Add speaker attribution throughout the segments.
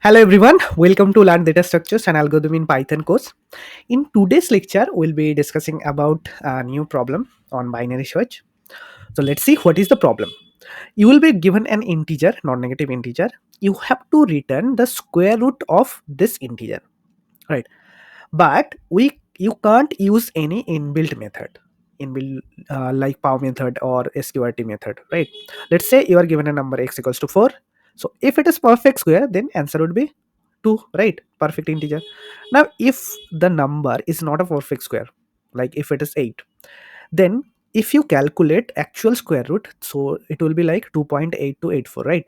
Speaker 1: Hello everyone, welcome to Learn Data Structures and Algorithm in Python course. In today's lecture, we'll be discussing about a new problem on binary search. So let's see what is the problem. You will be given an integer, non-negative integer. You have to return the square root of this integer, right? But you can't use any inbuilt method, inbuilt like pow method or sqrt method, right? Let's say you are given a number x equals to 4. So if it is perfect square, then answer would be 2, right? Perfect integer. Now if the number is not a perfect square, like if it is 8, then if you calculate actual square root, so it will be like 2.8284, right?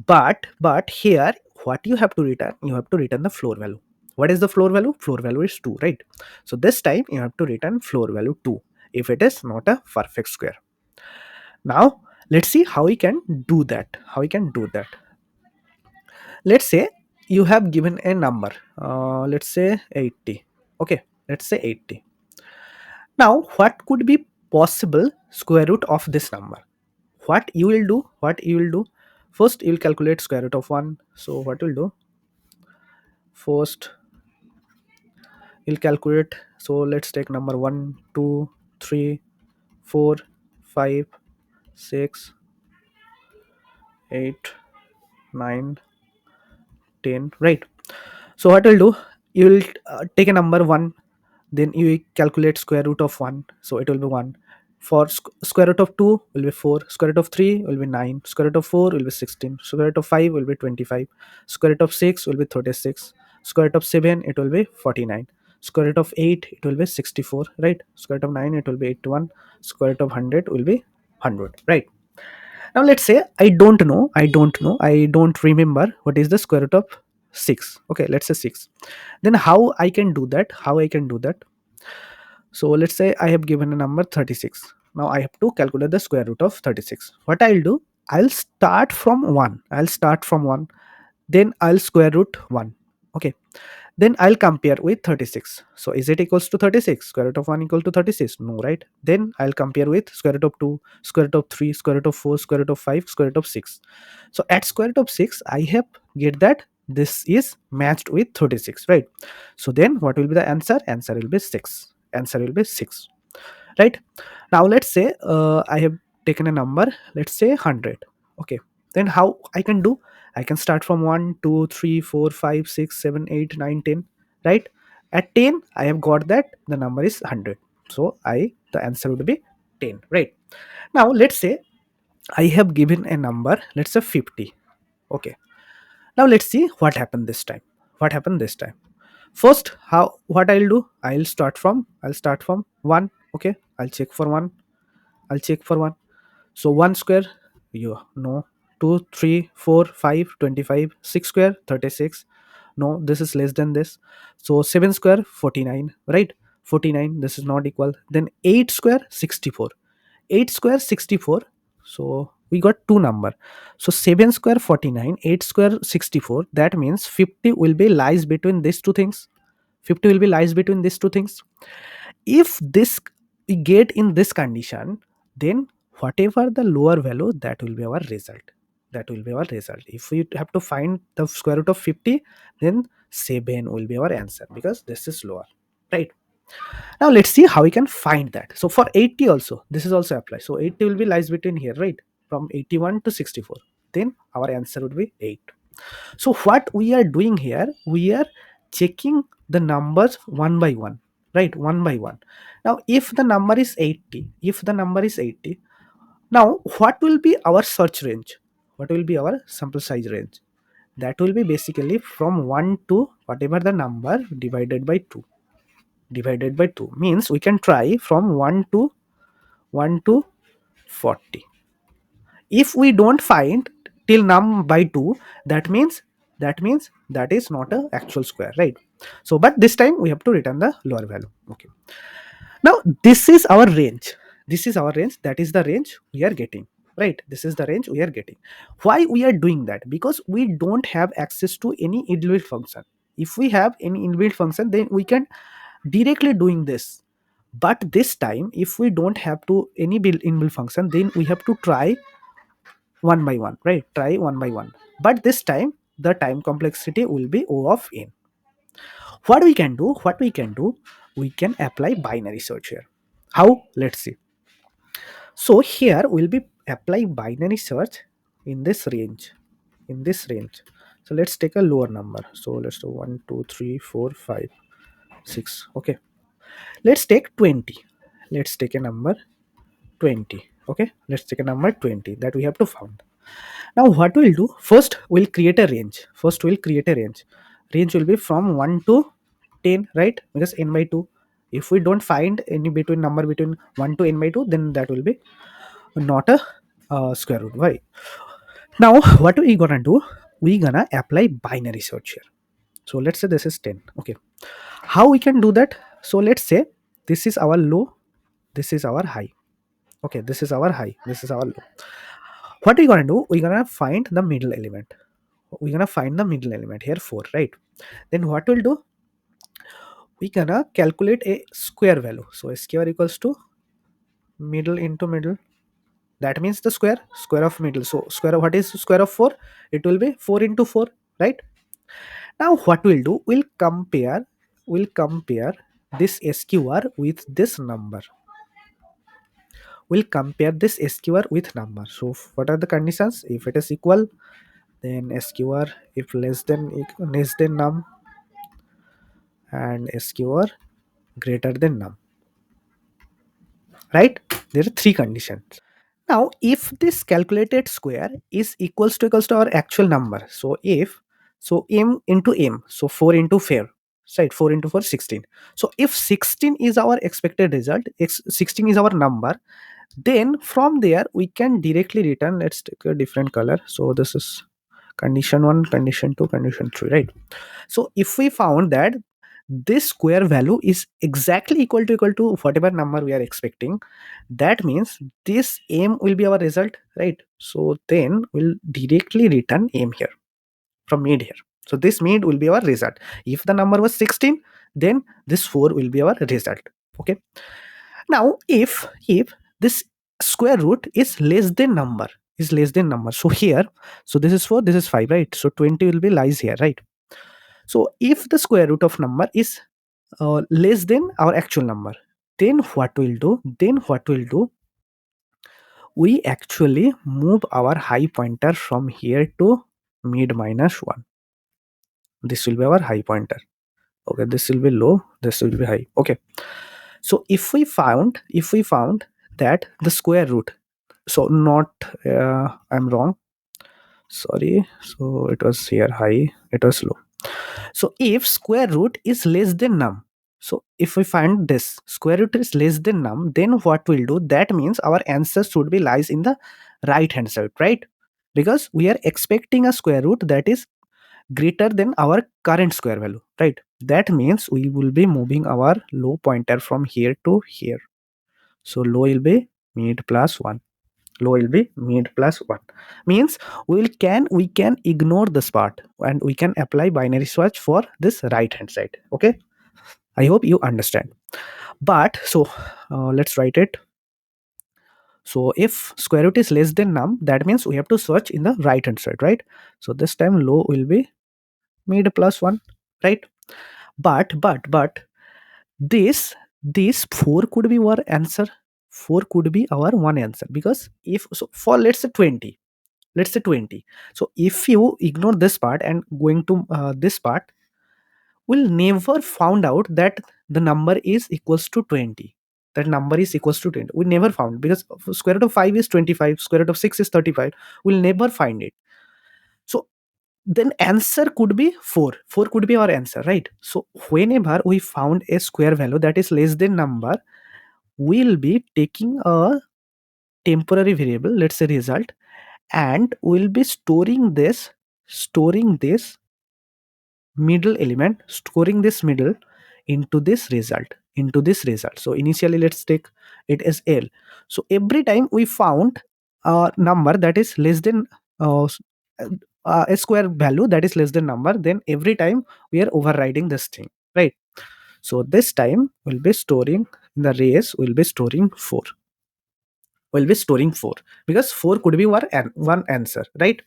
Speaker 1: But here, what you have to return, you have to return the floor value. What is the floor value? Floor value is 2, right? So this time you have to return floor value 2 if it is not a perfect square. Now let's see how we can do that. Let's say you have given a number, let's say 80. Okay, let's say 80. Now what could be possible square root of this number? What you will do, first you will calculate square root of 1. So what you'll do, first you'll calculate. So let's take number 1, 2, 3, 4, 5, 6, 8, 9, 10, right? So what you'll do, you'll take a number 1, then you calculate square root of 1, so it will be 1. For square root of 2 will be 4, square root of 3 will be 9, square root of 4 will be 16, square root of 5 will be 25, square root of 6 will be 36, square root of 7 it will be 49, square root of 8 it will be 64, right? Square root of 9 it will be 81, square root of 100 will be 100, right? Now let's say I don't remember what is the square root of 6. Okay, let's say 6. Then how I can do that? So let's say I have given a number 36. Now I have to calculate the square root of 36. What I'll do, I'll start from 1. Then I'll square root 1. Okay. Then I'll compare with 36. So is it equals to 36? Square root of 1 equal to 36? No, right? Then I'll compare with square root of 2, square root of 3, square root of 4, square root of 5, square root of 6. So at square root of 6, I have get that this is matched with 36, right? So then what will be the answer? Answer will be 6. Answer will be 6, right? Now let's say I have taken a number, let's say 100. Okay, then how I can do, I can start from 1, 2, 3, 4, 5, 6, 7, 8, 9, 10, right? At 10 I have got that the number is 100, so the answer would be 10, right? Now let's say I have given a number, let's say 50. Okay, now let's see what happened this time. First, how what I'll do, I'll start from 1. Okay, I'll check for 1. So 1 square, you know, 2, 3, 4, 5, 25, 6 square, 36. No, this is less than this. So 7 square, 49, right? 49, this is not equal. Then 8 square, 64. 8 square, 64. So we got two number. So 7 square, 49, 8 square, 64. That means 50 will be lies between these two things. 50 will be lies between these two things. If this we get in this condition, then whatever the lower value, that will be our result. If we have to find the square root of 50, then 7 will be our answer because this is lower, right? Now let's see how we can find that. So for 80 also, this is also applied. So 80 will be lies between here, right? From 81 to 64. Then our answer would be 8. So what we are doing here, we are checking the numbers one by one, right? One by one. Now if the number is 80, now what will be our search range? What will be our sample size range? That will be basically from 1 to whatever the number divided by 2. Divided by 2 means we can try from 1 to 40. If we don't find till num by 2, that means that is not a actual square, right? So but this time we have to return the lower value. Okay, now this is our range. That is the range we are getting, right? This is the range we are getting. Why we are doing that? Because we don't have access to any inbuilt function. If we have any inbuilt function, then we can directly doing this. But this time if we don't have to any inbuilt function, then we have to try one by one, right? Try one by one. But this time the time complexity will be O of n. What we can do, we can apply binary search here. How? Let's see. So here we'll be apply binary search in this range. So let's take a lower number. So let's do 1, 2, 3, 4, 5, 6. Okay. Let's take 20. Let's take a number 20. Okay. Let's take a number 20 that we have to found. Now what we'll do, first we'll create a range. Range will be from 1 to 10, right? Because n by 2. If we don't find any between number between 1 to n by 2, then that will be not a square root. Why? Now what we gonna do, we gonna apply binary search here. So let's say this is 10. Okay, how we can do that? So let's say this is our low, this is our high. Okay, this is our high, this is our low. What we gonna do, we gonna find the middle element. We're gonna find the middle element here, 4, right? Then what we'll do, we gonna calculate a square value. So square equals to middle into middle. That means the square of middle. So square of, what is square of 4? It will be 4 into 4, right? Now what we'll do, we'll compare this sqr with this number. We'll compare this sqr with number. So what are the conditions? If it is equal, then sqr, if less than num, and sqr greater than num, right? There are three conditions. Now if this calculated square is equals to our actual number, so if, so m into m, so 4 into 4, right? 4 into 4, 16. So if 16 is our expected result, 16 is our number, then from there we can directly return. Let's take a different color. So this is condition 1, condition 2, condition 3, right? So if we found that this square value is exactly equal to whatever number we are expecting, that means this m will be our result, right? So then we'll directly return m here from mid here. So this mid will be our result. If the number was 16, then this 4 will be our result. Okay. Now if this square root is less than number, so here, so this is 4, this is 5, right? So 20 will be lies here, right? So if the square root of number is less than our actual number, then what we'll do, we actually move our high pointer from here to mid minus 1. This will be our high pointer. Okay, this will be low, this will be high. Okay, so if we found that the square root, so not I'm wrong, sorry, so it was here high, it was low. So if square root is less than num, so if we find this square root is less than num, then what we'll do, that means our answer should be lies in the right hand side, right? Because we are expecting a square root that is greater than our current square value, right? That means we will be moving our low pointer from here to here. So low will be mid plus 1. Low will be mid plus 1. Means we can ignore this part and we can apply binary search for this right hand side. Okay, I hope you understand. But so let's write it. So if square root is less than num, that means we have to search in the right hand side, right? So this time low will be mid plus 1, right? But this 4 could be our answer. 4 could be our one answer, because if so, for let's say 20. So if you ignore this part and going to this part, we'll never found out that the number is equals to 20. That number is equals to 20, we never found, because square root of 5 is 25, square root of 6 is 35. We'll never find it. So then answer could be 4. 4 could be our answer, right? So whenever we found a square value that is less than number, we'll be taking a temporary variable, let's say result, and we'll be storing this middle element, storing this middle into this result. So initially let's take it as L. So every time we found a number that is less than a square value that is less than number, then every time we are overriding this thing, right? So this time we'll be storing in the race, we'll be storing 4. We'll be storing 4 because 4 could be one answer, right?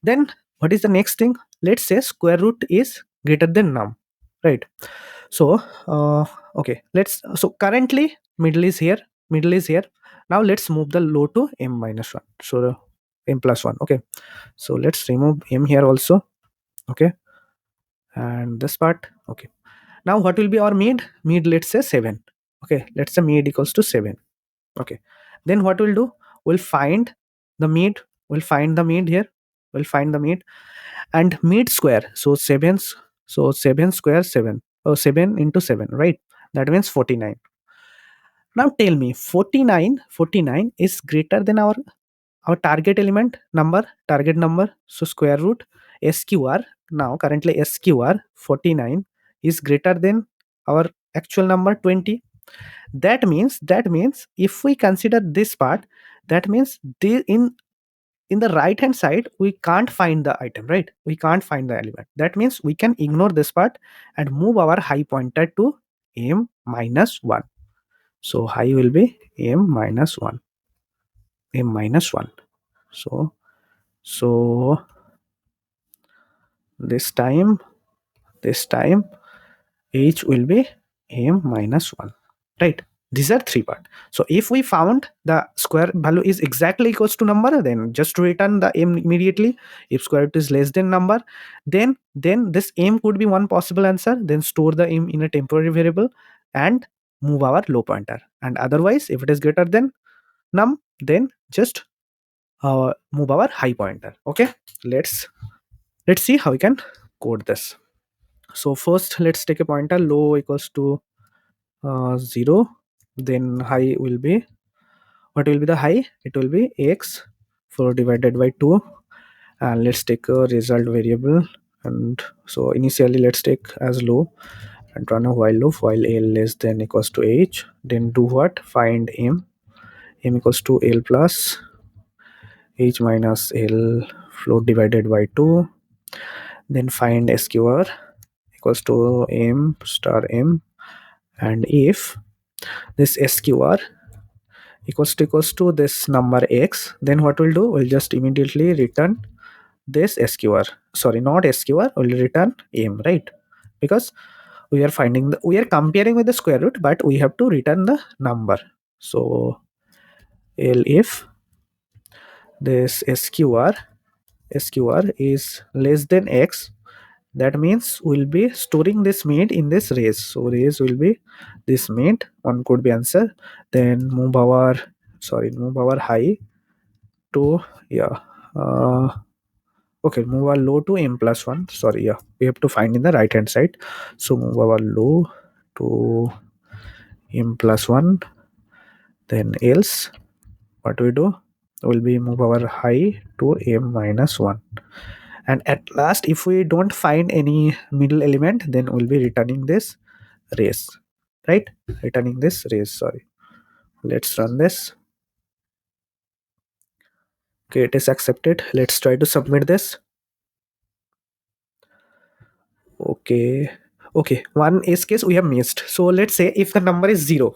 Speaker 1: Then What is the next thing? Let's say square root is greater than num, right? So okay, let's, so currently middle is here, middle is here. Now let's move the low to m minus 1, so m plus 1. Okay, so let's remove m here also. Okay, and this part. Okay, now what will be our mid, let's say 7. Okay, let's say mid equals to 7. Okay, then what we'll do, we'll find the mid, here, we'll find the mid, and mid square, so 7, so 7 square 7, oh 7 into 7, right? That means 49. Now tell me, 49 is greater than our target element number, target number. So square root sqr, now currently sqr 49 is greater than our actual number 20. That means if we consider this part, that means in the right hand side we can't find the item, right? We can't find the element. That means we can ignore this part and move our high pointer to m minus 1. So high will be m minus 1, m minus 1. So this time h will be m minus 1, right? These are three part. So if we found the square value is exactly equals to number, then just return the m immediately. If square root is less than number, then this m could be one possible answer, then store the m in a temporary variable and move our low pointer. And otherwise, if it is greater than num, then just move our high pointer. Okay, let's see how we can code this. So first let's take a pointer low equals to 0. Then high will be, what will be the high? It will be x 4 divided by 2. And let's take a result variable. And so initially let's take as low and run a while loop while l less than equals to h. Then do what? Find m equals to l plus h minus l float divided by 2. Then find sqr equals to m star m. And if this sqr equals to this number x, then what we'll do, we'll just immediately return this sqr, sorry, not sqr, we'll return m, right? Because we are comparing with the square root, but we have to return the number. So if this sqr is less than x, that means we'll be storing this mid in this raise. So raise will be this mid, one could be answer. Then move our high to, yeah, uh okay, move our low to m plus 1. Sorry, yeah, we have to find in the right hand side. So move our low to m plus 1. Then else what we do will be move our high to m minus 1. And at last, if we don't find any middle element, then we'll be returning this race, right? Returning this race, sorry. Let's run this. Okay, it is accepted. Let's try to submit this. Okay, one is case we have missed. So let's say if the number is 0,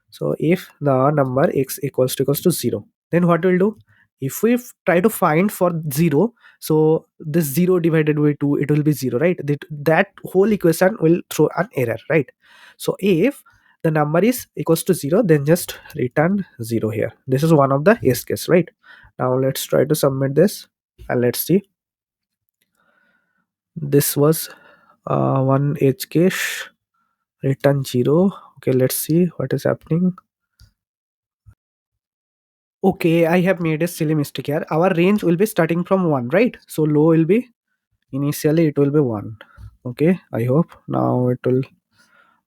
Speaker 1: so if the number x equals to 0, then what we'll do, if we try to find for 0, so this 0 divided by 2, it will be 0, right? That whole equation will throw an error, right? So if the number is equals to 0, then just return 0 here. This is one of the case, right? Now let's try to submit this and let's see. This was one edge case, return 0. Okay, let's see what is happening. Okay, I have made a silly mistake here. Our range will be starting from 1, right? So low will be, initially it will be 1. Okay, I hope now it will,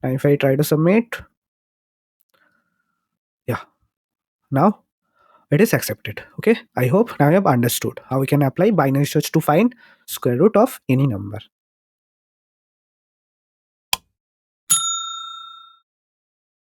Speaker 1: now if I try to submit, yeah, now it is accepted. Okay, I hope now you have understood how we can apply binary search to find square root of any number.